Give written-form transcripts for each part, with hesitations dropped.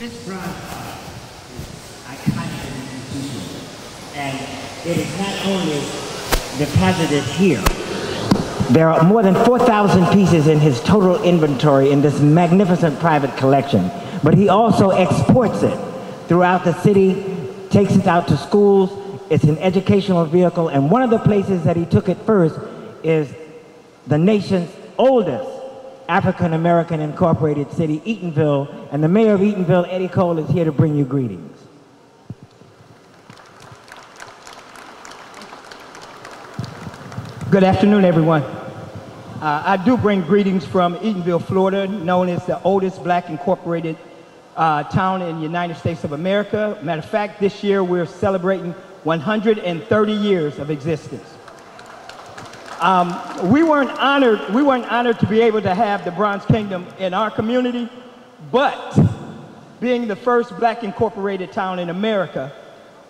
This bronze art is iconic in the institution, and it is not only deposited here. There are more than 4,000 pieces in his total inventory in this magnificent private collection, but he also exports it throughout the city, takes it out to schools. It's an educational vehicle, and one of the places that he took it first is the nation's oldest African-American incorporated city, Eatonville, and the mayor of Eatonville, Eddie Cole, is here to bring you greetings. Good afternoon, everyone. I do bring greetings from Eatonville, Florida, known as the oldest black incorporated town in the United States of America. Matter of fact, this year we're celebrating 130 years of existence. We weren't honored to be able to have the Bronze Kingdom in our community, but being the first black incorporated town in America,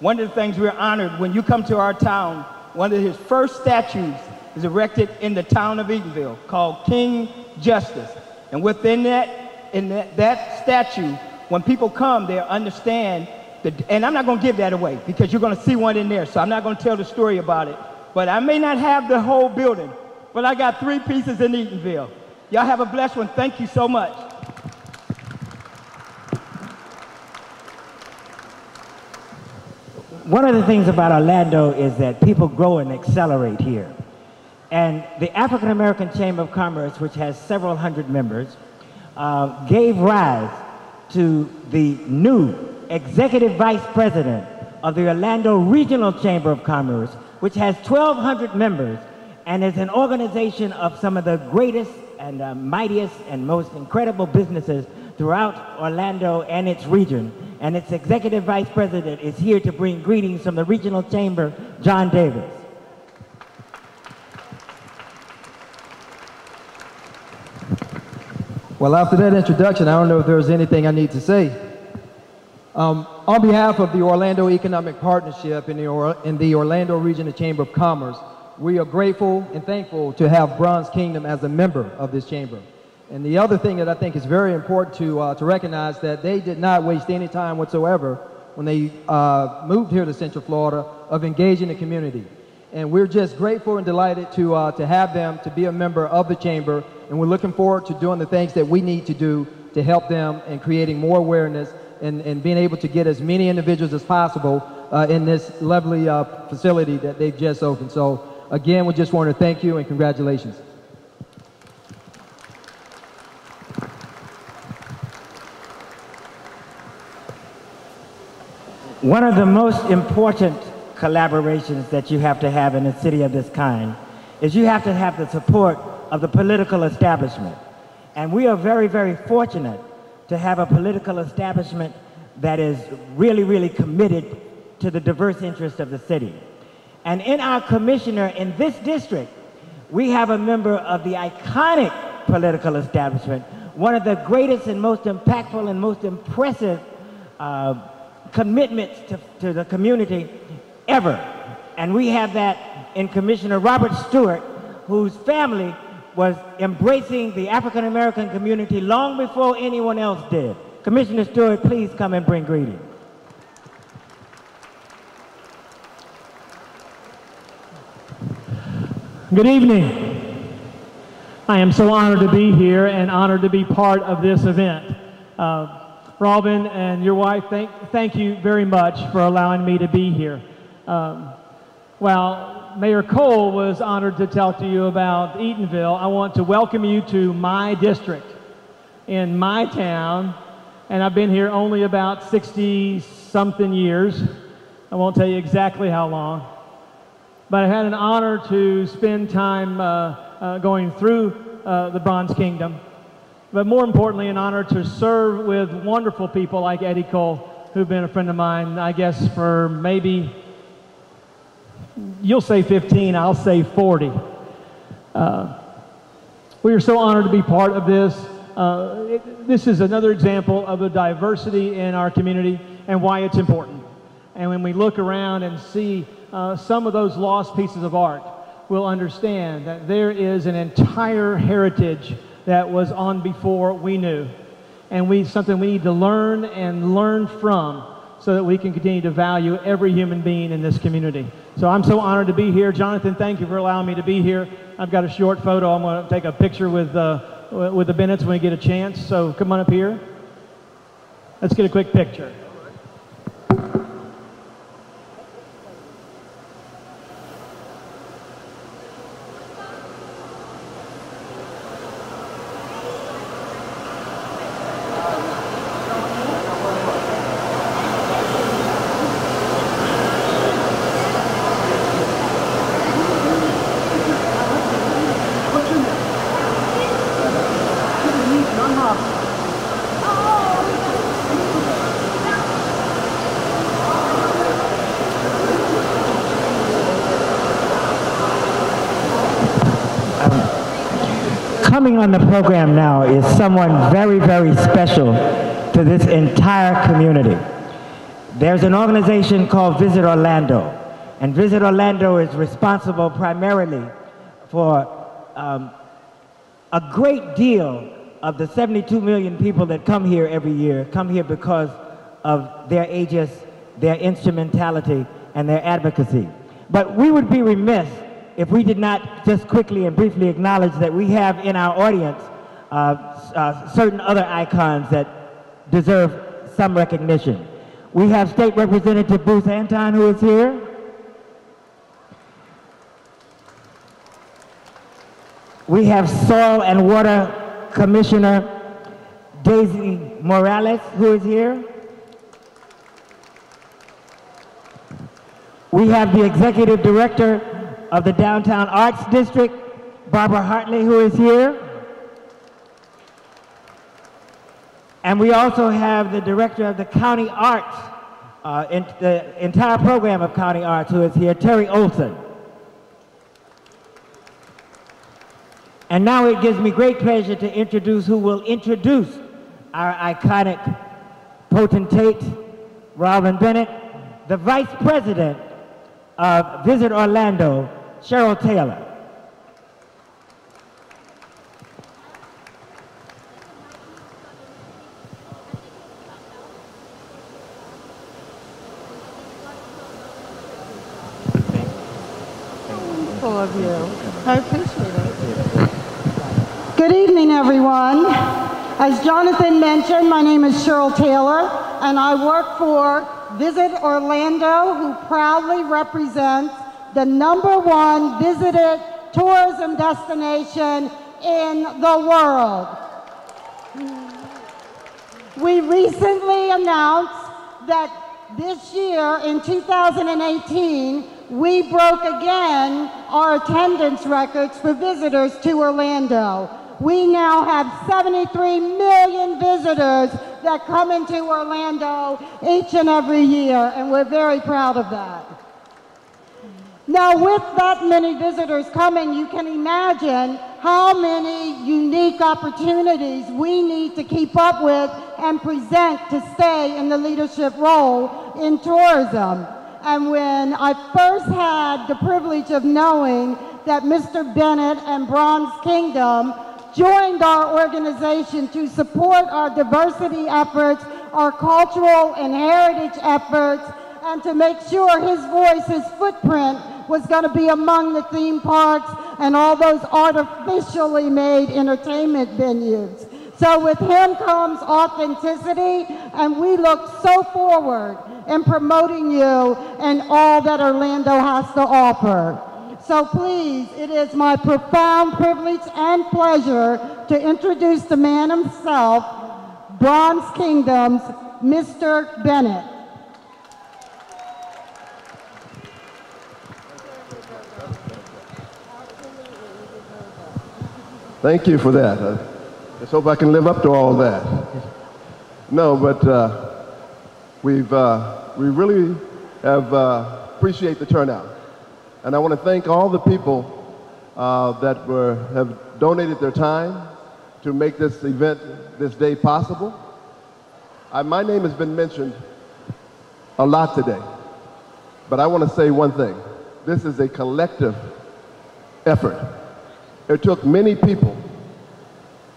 one of the things we're honored when you come to our town, one of his first statues is erected in the town of Eatonville called King Justice. And within that statue, when people come, they understand and I'm not going to give that away because you're going to see one in there, so I'm not going to tell the story about it. But I may not have the whole building, but I got 3 pieces in Eatonville. Y'all have a blessed one. Thank you so much. One of the things about Orlando is that people grow and accelerate here. And the African American Chamber of Commerce, which has several hundred members, gave rise to the new executive vice president of the Orlando Regional Chamber of Commerce, which has 1,200 members and is an organization of some of the greatest and mightiest and most incredible businesses throughout Orlando and its region. And its executive vice president is here to bring greetings from the regional chamber, John Davis. Well, after that introduction, I don't know if there's anything I need to say. On behalf of the Orlando Economic Partnership and the Orlando Regional Chamber of Commerce, we are grateful and thankful to have Bronze Kingdom as a member of this chamber. And the other thing that I think is very important to recognize that they did not waste any time whatsoever when they moved here to Central Florida of engaging the community. And we're just grateful and delighted to have them to be a member of the chamber, and we're looking forward to doing the things that we need to do to help them in creating more awareness and being able to get as many individuals as possible in this lovely facility that they've just opened. So again, we just want to thank you and congratulations. One of the most important collaborations that you have to have in a city of this kind is you have to have the support of the political establishment. And we are very, very fortunate to have a political establishment that is really, really committed to the diverse interests of the city. And in our commissioner in this district, we have a member of the iconic political establishment, one of the greatest and most impactful and most impressive commitments to the community ever. And we have that in Commissioner Robert Stuart, whose family was embracing the African American community long before anyone else did. Commissioner Stuart, please come and bring greetings. Good evening. I am so honored to be here and honored to be part of this event. Robin and your wife, thank you very much for allowing me to be here. Well, Mayor Cole was honored to talk to you about Eatonville. I want to welcome you to my district in my town, and I've been here only about 60-something years. I won't tell you exactly how long, but I had an honor to spend time going through the Bronze Kingdom, but more importantly, an honor to serve with wonderful people like Eddie Cole, who've been a friend of mine, I guess, for maybe, you'll say 15, I'll say 40. We are so honored to be part of this. This is another example of the diversity in our community and why it's important. And when we look around and see some of those lost pieces of art, we'll understand that there is an entire heritage that was on before we knew. and something we need to learn and learn from so that we can continue to value every human being in this community. So I'm so honored to be here. Jonathan, thank you for allowing me to be here. I've got a short photo. I'm going to take a picture with the Bennetts when we get a chance. So come on up here. Let's get a quick picture. Coming on the program now is someone very, very special to this entire community. There's an organization called Visit Orlando, and Visit Orlando is responsible primarily for a great deal of the 72 million people that come here every year, come here because of their aegis, their instrumentality, and their advocacy. But we would be remiss if we did not just quickly and briefly acknowledge that we have in our audience certain other icons that deserve some recognition. We have State Representative Bruce Anton, who is here. We have Soil and Water Commissioner Daisy Morales, who is here. We have the Executive Director of the Downtown Arts District, Barbara Hartley, who is here. And we also have the Director of the County Arts, the entire program of County Arts, who is here, Terry Olson. And now it gives me great pleasure to introduce who will introduce our iconic potentate, Robin Bennett, the Vice President of Visit Orlando, Cheryl Taylor. All of you. I appreciate it. Good evening, everyone. As Jonathan mentioned, my name is Cheryl Taylor, and I work for Visit Orlando, who proudly represents the #1 visited tourism destination in the world. We recently announced that this year, in 2018, we broke again our attendance records for visitors to Orlando. We now have 73 million visitors that come into Orlando each and every year, and we're very proud of that. Now, with that many visitors coming, you can imagine how many unique opportunities we need to keep up with and present to stay in the leadership role in tourism. And when I first had the privilege of knowing that Mr. Bennett and Bronze Kingdom joined our organization to support our diversity efforts, our cultural and heritage efforts, and to make sure his voice, his footprint, was going to be among the theme parks and all those artificially made entertainment venues. So with him comes authenticity, and we look so forward in promoting you and all that Orlando has to offer. So please, it is my profound privilege and pleasure to introduce the man himself, Bronze Kingdom's Mr. Bennett. Thank you for that. Let's hope I can live up to all that. No, but we really have appreciate the turnout. And I want to thank all the people that have donated their time to make this event, this day possible. My name has been mentioned a lot today, but I want to say one thing. This is a collective effort. It took many people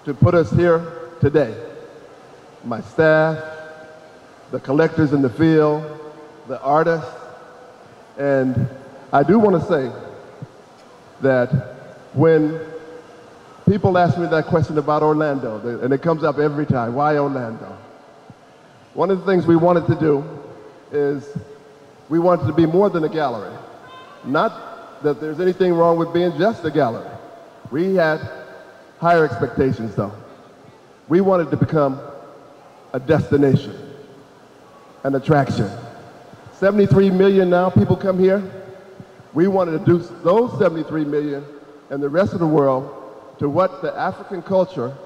to put us here today. my staff, the collectors in the field, the artists. And I do want to say that when people ask me that question about Orlando, and it comes up every time, why Orlando? One of the things we wanted to do is we wanted to be more than a gallery. Not that there's anything wrong with being just a gallery. We had higher expectations though. We wanted to become a destination, an attraction. 73 million now people come here. We wanted to do those 73 million and the rest of the world to what the African culture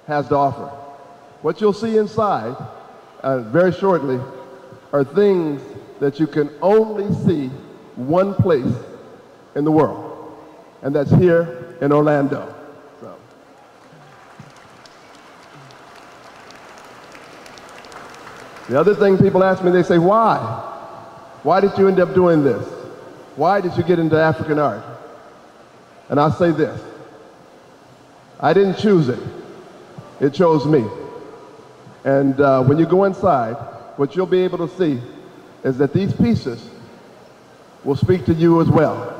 has to offer. What you'll see inside very shortly are things that you can only see one place in the world, and that's here in Orlando. So. The other thing people ask me, they say, why? Why did you end up doing this? Why did you get into African art? And I'll say this. I didn't choose it. It chose me. And when you go inside, what you'll be able to see is that these pieces will speak to you as well.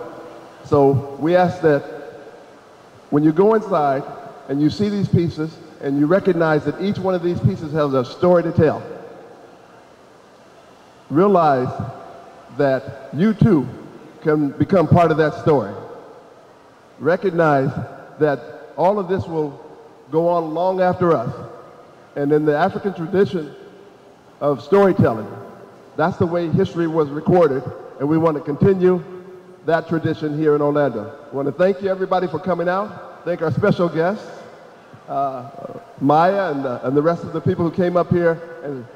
So we ask that when you go inside and you see these pieces and you recognize that each one of these pieces has a story to tell, realize that you too can become part of that story. Recognize that all of this will go on long after us. And in the African tradition of storytelling, that's the way history was recorded, and we want to continue that tradition here in Orlando. I want to thank you, everybody, for coming out. Thank our special guests, Maya and the rest of the people who came up here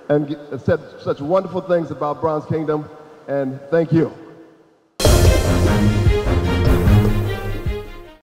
and said such wonderful things about Bronze Kingdom, and thank you.